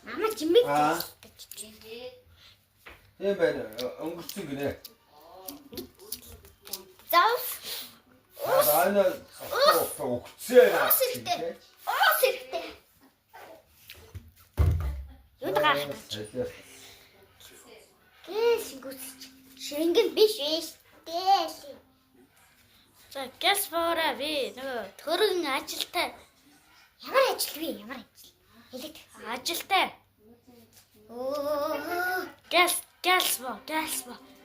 Мама чимээ. Тийм байна. Өнгөрсөн гинэ. Зав. Ана өгцөө. Оос иртэ. Юу гарах вэ? Шингэн биш ээ. За газ боороо би нөгөө төрөн ажилтай. Ямар ажил вэ? Ямар ажил? Хэлээд. Ажилтай. Оо. Газ боо.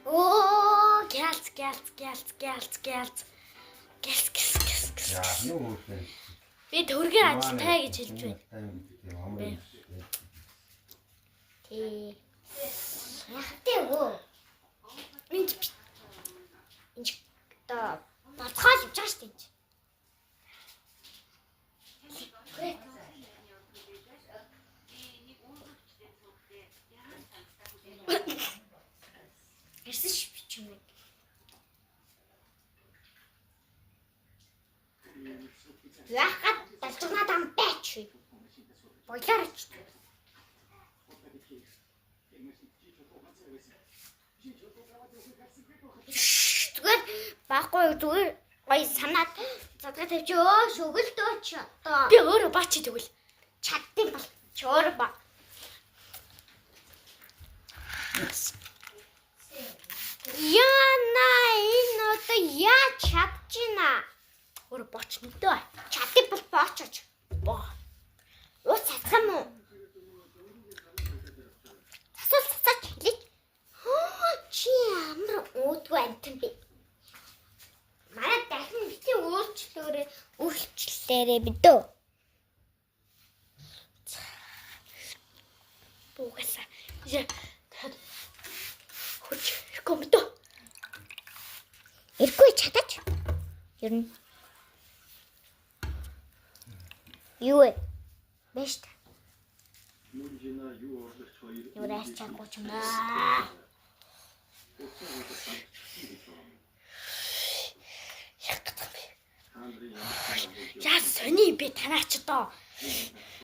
Оо. Газ. Яа, юу вэ? Би төргийн ажилтай гэж хэлж байна. Яхтай өө. Энд та бацгаал явж байгаа шүү дээ. Ирсэн ш бич юм. Яхад талцнаа там бач. Боёрч. Зүгээр баггүй зүгээр гой санаад задгаа тавьч шүгэлдөө ч одоо Би өөрөө баачи тэгвэл чаддсан бол чөөр ба. Яна энэ одоо яа чадчихна. өөрөө бооч нүдөө. Чаддаг бол боочооч. Боо. Уус цацгам уу? Цацаач хэлээ. Чи ямар өөдгөө амтан бэ? Манай дахин битгий өөрчлөлөөрэй бидөө. Буугаса. Я тад хүч комдо. Иргүй чадаач. Ер нь. Юу вэ? Бэшт. Юурээс чагууч юм аа. Яа сони би танаач доо.